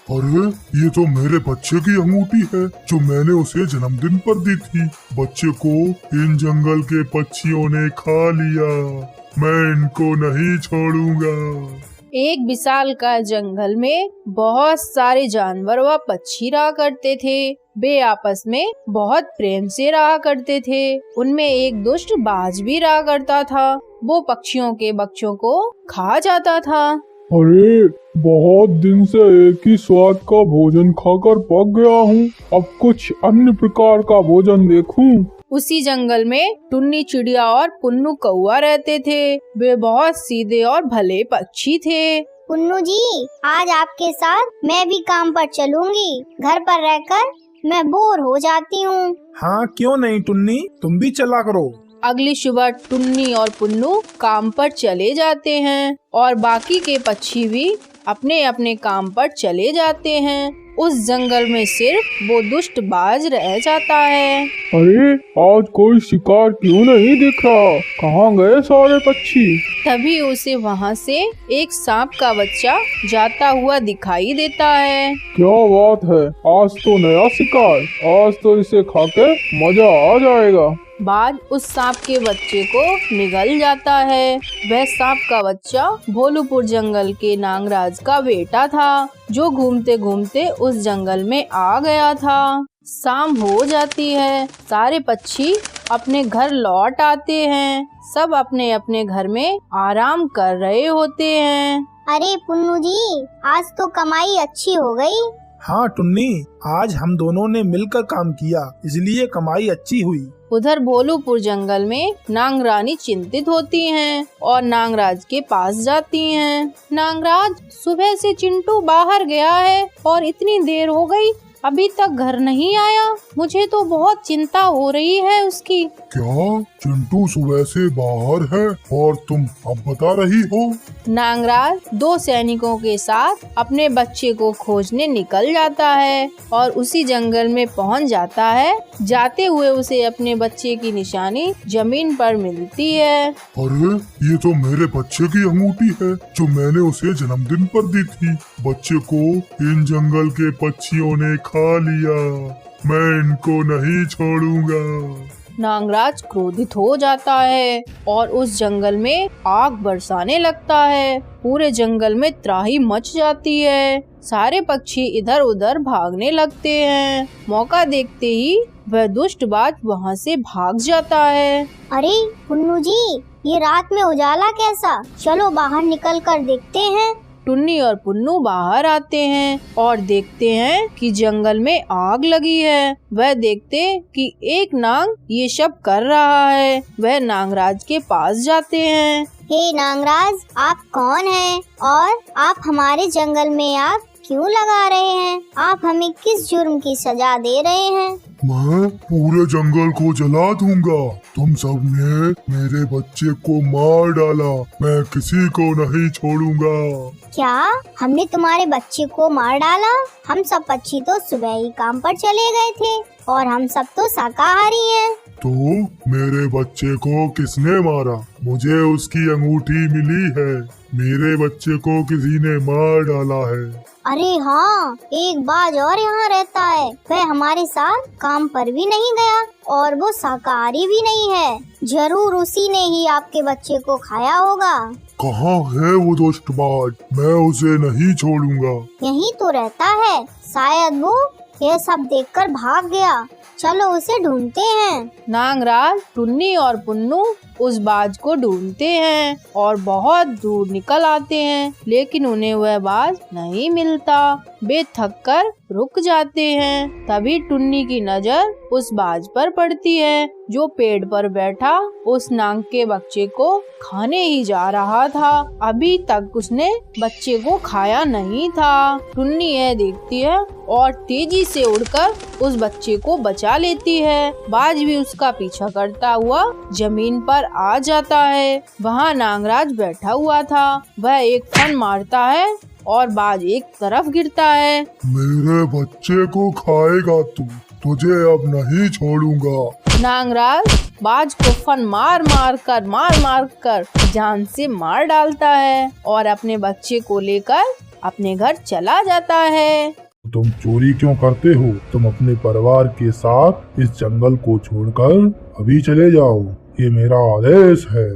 अरे ये तो मेरे बच्चे की अंगूठी है जो मैंने उसे जन्मदिन पर दी थी। बच्चे को इन जंगल के पक्षियों ने खा लिया। मैं इनको नहीं छोड़ूंगा। एक विशालकाय जंगल में बहुत सारे जानवर व पक्षी रहा करते थे। वे आपस में बहुत प्रेम से रहा करते थे। उनमें एक दुष्ट बाज भी रहा करता था। वो पक्षियों के बच्चों को खा जाता था। अरे बहुत दिन से एक ही स्वाद का भोजन खाकर पक गया हूँ। अब कुछ अन्य प्रकार का भोजन देखूं। उसी जंगल में टुन्नी चिड़िया और पुन्नू कौआ रहते थे। वे बहुत सीधे और भले पक्षी थे। पुन्नू जी, आज आपके साथ मैं भी काम पर चलूंगी। घर पर रहकर मैं बोर हो जाती हूँ। हाँ क्यों नहीं टुन्नी, तुम भी चला करो। अगली सुबह टुन्नी और पुन्नू काम पर चले जाते हैं और बाकी के पक्षी भी अपने अपने काम पर चले जाते हैं। उस जंगल में सिर्फ वो दुष्ट बाज रह जाता है। अरे आज कोई शिकार क्यों नहीं दिख रहा? कहाँ गए सारे पक्षी? तभी उसे वहाँ से एक सांप का बच्चा जाता हुआ दिखाई देता है। क्या बात है, आज तो नया शिकार। आज तो इसे खाकर मजा आ जाएगा। बाज उस सांप के बच्चे को निगल जाता है। वह सांप का बच्चा भोलूपुर जंगल के नागराज का बेटा था जो घूमते घूमते उस जंगल में आ गया था। शाम हो जाती है। सारे पक्षी अपने घर लौट आते हैं। सब अपने अपने घर में आराम कर रहे होते हैं। अरे पुन्नू जी, आज तो कमाई अच्छी हो गई। हाँ टुन्नी, आज हम दोनों ने मिलकर काम किया, इसलिए कमाई अच्छी हुई। उधर भोलूपुर जंगल में नागरानी चिंतित होती हैं और नागराज के पास जाती हैं। नागराज, सुबह से चिंटू बाहर गया है और इतनी देर हो गई, अभी तक घर नहीं आया। मुझे तो बहुत चिंता हो रही है उसकी। क्या चिंटू सुबह से बाहर है और तुम अब बता रही हो? नागराज 2 सैनिकों के साथ अपने बच्चे को खोजने निकल जाता है और उसी जंगल में पहुंच जाता है। जाते हुए उसे अपने बच्चे की निशानी जमीन पर मिलती है। अरे ये तो मेरे बच्चे की अंगूठी है जो मैंने उसे जन्मदिन पर दी थी। बच्चे को इन जंगल के पक्षियों ने खा लिया। मैं इनको नहीं छोड़ूंगा। नागराज क्रोधित हो जाता है और उस जंगल में आग बरसाने लगता है। पूरे जंगल में त्राही मच जाती है। सारे पक्षी इधर उधर भागने लगते हैं। मौका देखते ही वह दुष्ट बाज वहाँ से भाग जाता है। अरे पुन्नू जी, ये रात में उजाला कैसा? चलो बाहर निकल कर देखते हैं। टुन्नी और पुन्नू बाहर आते हैं और देखते हैं कि जंगल में आग लगी है। वह देखते कि एक नाग ये सब कर रहा है। वह नागराज के पास जाते हैं। हे नागराज, आप कौन हैं और आप हमारे जंगल में आग क्यों लगा रहे हैं? आप हमें किस जुर्म की सजा दे रहे हैं? मैं पूरे जंगल को जला दूंगा। तुम सब ने मेरे बच्चे को मार डाला। मैं किसी को नहीं छोड़ूंगा। क्या हमने तुम्हारे बच्चे को मार डाला? हम सब पक्षी तो सुबह ही काम पर चले गए थे और हम सब तो शाकाहारी हैं। तो मेरे बच्चे को किसने मारा? मुझे उसकी अंगूठी मिली है। मेरे बच्चे को किसी ने मार डाला है। अरे हाँ, एक बाज और यहाँ रहता है। वह हमारे साथ काम पर भी नहीं गया और वो शाकाहारी भी नहीं है। जरूर उसी ने ही आपके बच्चे को खाया होगा। कहाँ है वो दुष्ट बाज? मैं उसे नहीं छोड़ूंगा। यहीं तो रहता है। शायद वो यह सब देखकर भाग गया। चलो उसे ढूंढते हैं। नागराज, टुन्नी और पुन्नू उस बाज को ढूंढते हैं और बहुत दूर निकल आते हैं, लेकिन उन्हें वह बाज नहीं मिलता। वे थक कर रुक जाते हैं। तभी टुन्नी की नजर उस बाज पर पड़ती है जो पेड़ पर बैठा उस नाग के बच्चे को खाने ही जा रहा था। अभी तक उसने बच्चे को खाया नहीं था। टुन्नी यह देखती है और तेजी से उड़कर उस बच्चे को बचा लेती है। बाज भी उसका पीछा करता हुआ जमीन पर आ जाता है। वहाँ नागराज बैठा हुआ था। वह एक फन मारता है और बाज एक तरफ गिरता है। मेरे बच्चे को खाएगा तू? तुझे अब नहीं छोड़ूंगा। नागराज बाज को फन मार मार कर जान से मार डालता है और अपने बच्चे को लेकर अपने घर चला जाता है। तुम चोरी क्यों करते हो? तुम अपने परिवार के साथ इस जंगल को छोड़कर अभी चले जाओ, ये मेरा आदेश है।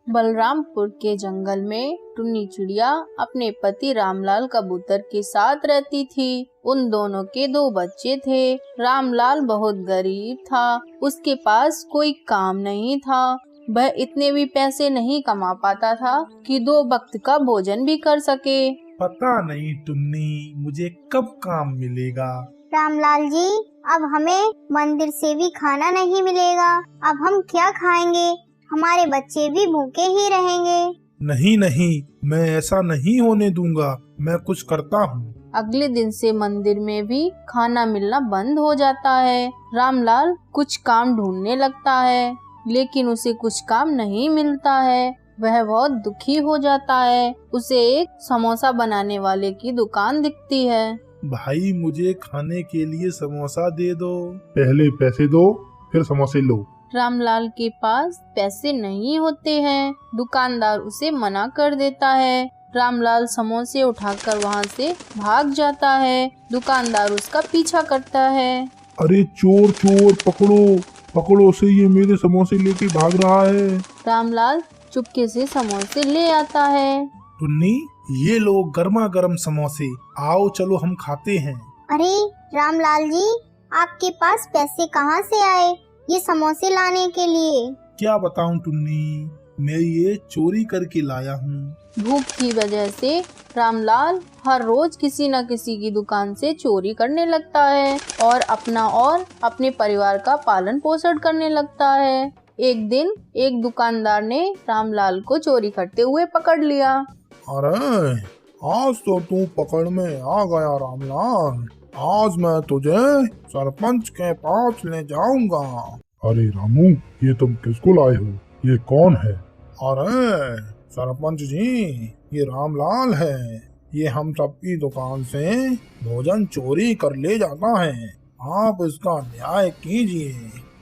बलरामपुर के जंगल में टुन्नी चिड़िया अपने पति रामलाल कबूतर के साथ रहती थी। उन दोनों के 2 बच्चे थे। रामलाल बहुत गरीब था, उसके पास कोई काम नहीं था। वह इतने भी पैसे नहीं कमा पाता था कि 2 वक्त का भोजन भी कर सके। पता नहीं टुन्नी, मुझे कब काम मिलेगा। रामलाल जी, अब हमें मंदिर से भी खाना नहीं मिलेगा। अब हम क्या खाएंगे? हमारे बच्चे भी भूखे ही रहेंगे। नहीं नहीं, मैं ऐसा नहीं होने दूंगा। मैं कुछ करता हूँ। अगले दिन से मंदिर में भी खाना मिलना बंद हो जाता है। रामलाल कुछ काम ढूंढने लगता है, लेकिन उसे कुछ काम नहीं मिलता है। वह बहुत दुखी हो जाता है। उसे एक समोसा बनाने वाले की दुकान दिखती है। भाई, मुझे खाने के लिए समोसा दे दो। पहले पैसे दो, फिर समोसे लो। रामलाल के पास पैसे नहीं होते हैं। दुकानदार उसे मना कर देता है। रामलाल समोसे उठाकर वहाँ से भाग जाता है। दुकानदार उसका पीछा करता है। अरे चोर चोर, पकड़ो पकड़ो उसे, ये मेरे समोसे लेके भाग रहा है। रामलाल चुपके से समोसे ले आता है। टुन्नी, ये लो गर्मा गर्म समोसे, आओ चलो हम खाते हैं। अरे रामलाल जी, आपके पास पैसे कहाँ से आए ये समोसे लाने के लिए? क्या बताऊं टुन्नी, मैं ये चोरी करके लाया हूँ। भूख की वजह से रामलाल हर रोज किसी न किसी की दुकान से चोरी करने लगता है और अपना और अपने परिवार का पालन पोषण करने लगता है। एक दिन एक दुकानदार ने रामलाल को चोरी करते हुए पकड़ लिया। अरे आज तो तू पकड़ में आ गया रामलाल। आज मैं तुझे सरपंच के पास ले जाऊंगा। अरे रामू, ये तुम किसको लाए हो? ये कौन है? अरे सरपंच जी, ये रामलाल है। ये हम सबकी दुकान से भोजन चोरी कर ले जाता है। आप इसका न्याय कीजिए।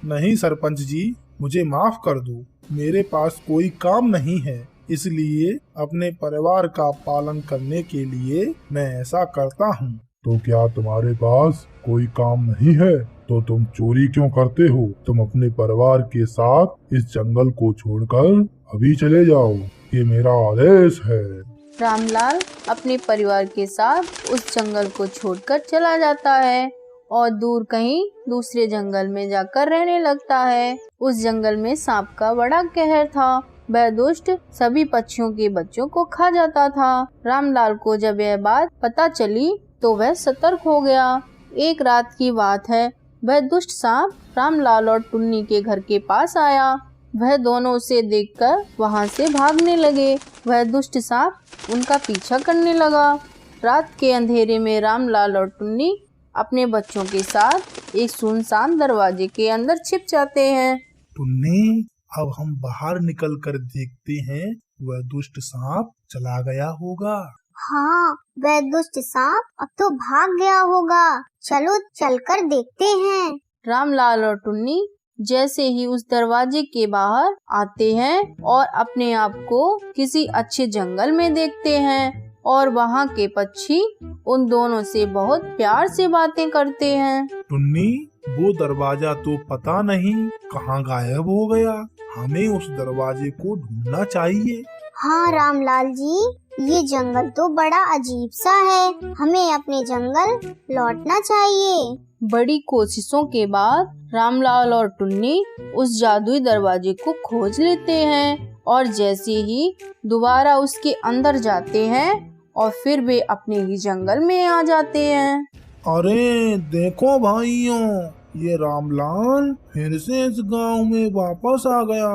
नहीं सरपंच जी, मुझे माफ कर दो। मेरे पास कोई काम नहीं है, इसलिए अपने परिवार का पालन करने के लिए मैं ऐसा करता हूँ। तो क्या तुम्हारे पास कोई काम नहीं है? तो तुम चोरी क्यों करते हो? तुम अपने परिवार के साथ इस जंगल को छोड़कर अभी चले जाओ, ये मेरा आदेश है। रामलाल अपने परिवार के साथ उस जंगल को छोड़कर चला जाता है और दूर कहीं दूसरे जंगल में जाकर रहने लगता है। उस जंगल में सांप का बड़ा कहर था। वह दुष्ट सभी पक्षियों के बच्चों को खा जाता था। रामलाल को जब यह बात पता चली तो वह सतर्क हो गया। एक रात की बात है, वह दुष्ट सांप रामलाल और टुन्नी के घर के पास आया। वह दोनों उसे देखकर वहां से भागने लगे। वह दुष्ट सांप उनका पीछा करने लगा। रात के अंधेरे में रामलाल और टुन्नी अपने बच्चों के साथ एक सुनसान दरवाजे के अंदर छिप जाते हैं। टुन्नी, अब हम बाहर निकल कर देखते हैं, वह दुष्ट सांप चला गया होगा। हाँ, वह दुष्ट सांप अब तो भाग गया होगा। चलो चलकर देखते हैं। रामलाल और टुन्नी जैसे ही उस दरवाजे के बाहर आते हैं और अपने आप को किसी अच्छे जंगल में देखते हैं और वहाँ के पक्षी उन दोनों से बहुत प्यार से बातें करते हैं। टुन्नी, वो दरवाजा तो पता नहीं कहाँ गायब हो गया। हमें उस दरवाजे को ढूंढना चाहिए। हाँ रामलाल जी, ये जंगल तो बड़ा अजीब सा है। हमें अपने जंगल लौटना चाहिए। बड़ी कोशिशों के बाद रामलाल और टुन्नी उस जादुई दरवाजे को खोज लेते हैं और जैसे ही दोबारा उसके अंदर जाते हैं और फिर वे अपने ही जंगल में आ जाते हैं। अरे देखो भाइयों, ये रामलाल फिर से इस गांव में वापस आ गया।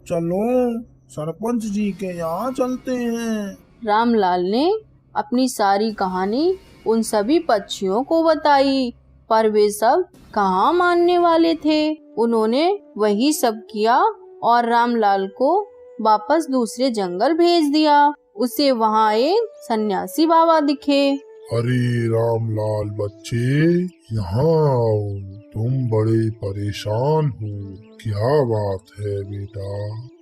चलो सरपंच जी के यहाँ चलते हैं। रामलाल ने अपनी सारी कहानी उन सभी पक्षियों को बताई, पर वे सब कहाँ मानने वाले थे। उन्होंने वही सब किया और रामलाल को वापस दूसरे जंगल भेज दिया। उसे वहाँ एक सन्यासी बाबा दिखे। अरे रामलाल बच्चे, यहाँ आओ, तुम बड़े परेशान हो। क्या बात है बेटा?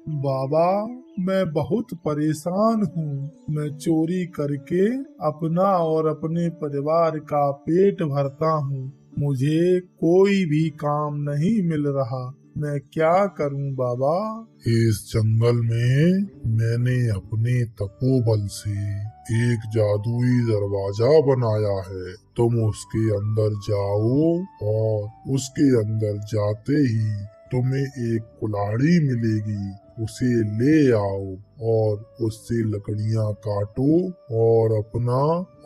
बाबा, मैं बहुत परेशान हूँ। मैं चोरी करके अपना और अपने परिवार का पेट भरता हूँ। मुझे कोई भी काम नहीं मिल रहा। मैं क्या करूं बाबा? इस जंगल में मैंने अपने तपोबल से एक जादुई दरवाजा बनाया है। तुम उसके अंदर जाओ और उसके अंदर जाते ही तुम्हें एक कुल्हाड़ी मिलेगी। उसे ले आओ और उससे लकड़ियां काटो और अपना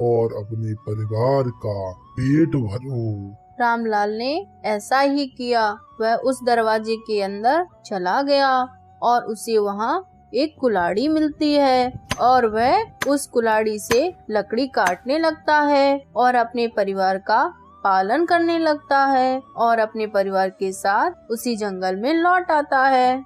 और अपने परिवार का पेट भरो। रामलाल ने ऐसा ही किया। वह उस दरवाजे के अंदर चला गया और उसे वहाँ एक कुल्हाड़ी मिलती है और वह उस कुल्हाड़ी से लकड़ी काटने लगता है और अपने परिवार का पालन करने लगता है और अपने परिवार के साथ उसी जंगल में लौट आता है।